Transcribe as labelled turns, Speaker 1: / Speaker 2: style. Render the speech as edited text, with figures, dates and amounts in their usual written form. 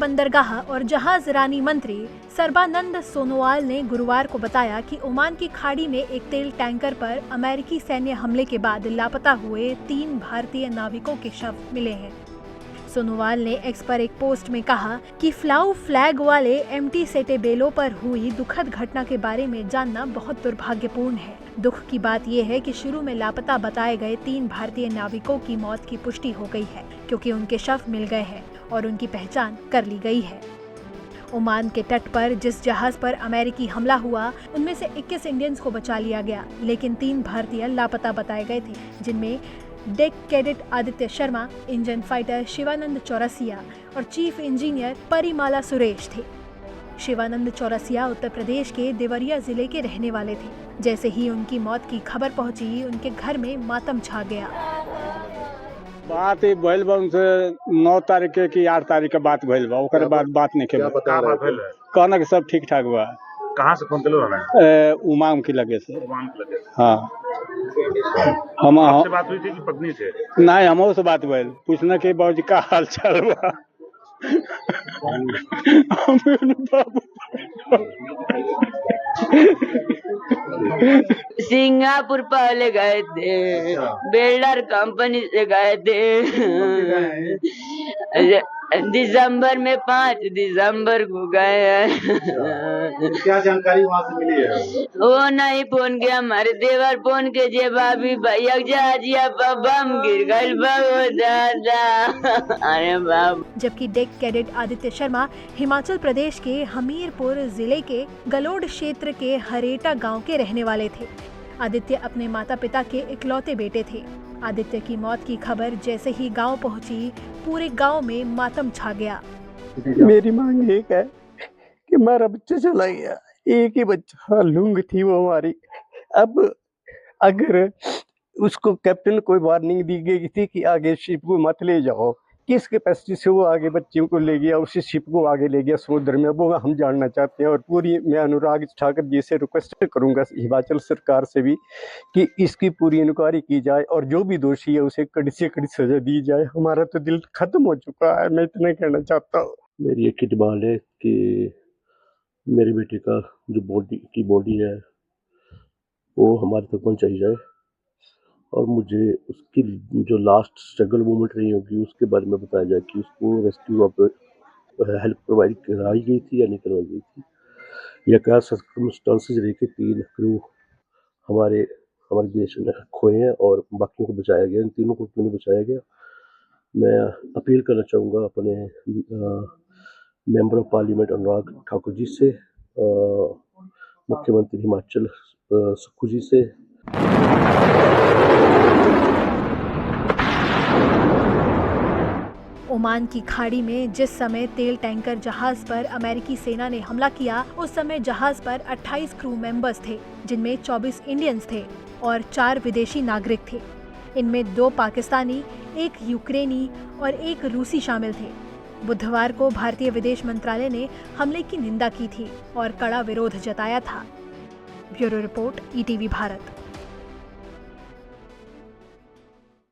Speaker 1: बंदरगाह और जहाज रानी मंत्री सर्बानंद सोनोवाल ने गुरुवार को बताया कि ओमान की खाड़ी में एक तेल टैंकर पर अमेरिकी सैन्य हमले के बाद लापता हुए 3 भारतीय नाविकों के शव मिले हैं। सोनोवाल ने एक्स पर एक पोस्ट में कहा कि फ्लाउ फ्लैग वाले एमटी सेटेबेलो पर हुई दुखद घटना के बारे में जानना बहुत दुर्भाग्यपूर्ण है। दुख की बात यह है कि शुरू में लापता बताए गए 3 भारतीय नाविकों की मौत की पुष्टि हो गई है, क्योंकि उनके शव मिल गए हैं और उनकी पहचान कर ली गई है। ओमान के तट पर जिस जहाज पर अमेरिकी हमला हुआ, उनमें से 21 इंडियंस को बचा लिया गया, लेकिन 3 भारतीय लापता बताए गए थे, जिनमें deck cadet Aditya Sharma, engine fighter Shivanand Chaurasia और चीफ इंजीनियर परिमाला सुरेश थे। शिवानंद चौरसिया उत्तर प्रदेश के देवरिया जिले के रहने वाले थे। जैसे ही उनकी मौत की खबर पहुंची, उनके घर में मातम छा गया।
Speaker 2: बात भइल बा उनसे 9 तारीख के कि 8 तारीख के बात भइल बा, ओकर बाद बात नहीं के कहना कि सब ठीक ठाक बा।
Speaker 3: कहाँ से फोन कलो रहा?
Speaker 2: उमाम की लगे से।
Speaker 3: उमाम की लगे।
Speaker 2: हाँ,
Speaker 3: हम आपसे बात हुई थी कि पत्नी से?
Speaker 2: नहीं, हमो से बात भइल, पूछना कि बाबूजी का हाल चाल बा।
Speaker 4: सिंगापुर पहले गए थे, बिल्डर कंपनी से गए थे। दिसंबर में 5 दिसंबर को गए हैं।
Speaker 3: क्या जानकारी वहाँ से मिली है?
Speaker 4: वो नहीं फोन किया, हमारे देवर फोन के जे भाभी भैया जहाजिया पर बम गिर गई बहुत ज्यादा। अरे बाप।
Speaker 1: जबकि डेक कैडेट आदित्य शर्मा हिमाचल प्रदेश के हमीरपुर जिले के गलोड क्षेत्र के हरेटा गांव के रहने वाले थे। आदित्य अपने माता पिता के इकलौते बेटे थे। आदित्य की मौत की खबर जैसे ही गांव पहुंची, पूरे गांव में मातम छा गया।
Speaker 5: मेरी मांग एक है कि हमारा बच्चा चला गया, एक ही बच्चा लूंग थी वो हमारी। अब अगर उसको कैप्टन कोई वार्निंग दी गई थी कि आगे शिप को मत ले जाओ, किस कैपेसिटी से वो आगे बच्चियों को ले गया, उसी शिप को आगे ले गया समुद्र में, वो हम जानना चाहते हैं। और पूरी मैं अनुराग ठाकुर जी से रिक्वेस्ट करूंगा, हिमाचल सरकार से भी, कि इसकी पूरी इंक्वायरी की जाए और जो भी दोषी है उसे कड़ी से कड़ी सजा दी जाए। हमारा तो दिल खत्म हो चुका है, मैं इतना कहना चाहता हूँ।
Speaker 6: मेरी एक ही डिमांड है कि मेरे बेटे का जो बॉडी है वो हमारे तक पहुँचाई जाए, और मुझे उसकी जो लास्ट स्ट्रगल मूवमेंट रही होगी उसके बारे में बताया जाए कि उसको रेस्क्यू हेल्प प्रोवाइड कराई गई थी या नहीं करवाई गई थी, या क्या सर्कमस्टांसेस रहे कि 3 क्रू हमारे देश में खोए हैं और बाकियों को बचाया गया, इन तीनों को क्यों नहीं बचाया गया। मैं अपील करना चाहूँगा अपने member of parliament Anurag Thakur ji से, मुख्यमंत्री हिमाचल सुक्खू जी से।
Speaker 1: ओमान की खाड़ी में जिस समय तेल टैंकर जहाज पर अमेरिकी सेना ने हमला किया, उस समय जहाज पर 28 क्रू मेंबर्स थे, जिनमें 24 इंडियंस थे और 4 विदेशी नागरिक थे। इनमें 2 पाकिस्तानी, 1 यूक्रेनी और 1 रूसी शामिल थे। बुधवार को भारतीय विदेश मंत्रालय ने हमले की निंदा की थी और कड़ा विरोध जताया था। Bureau report, ETV Bharat.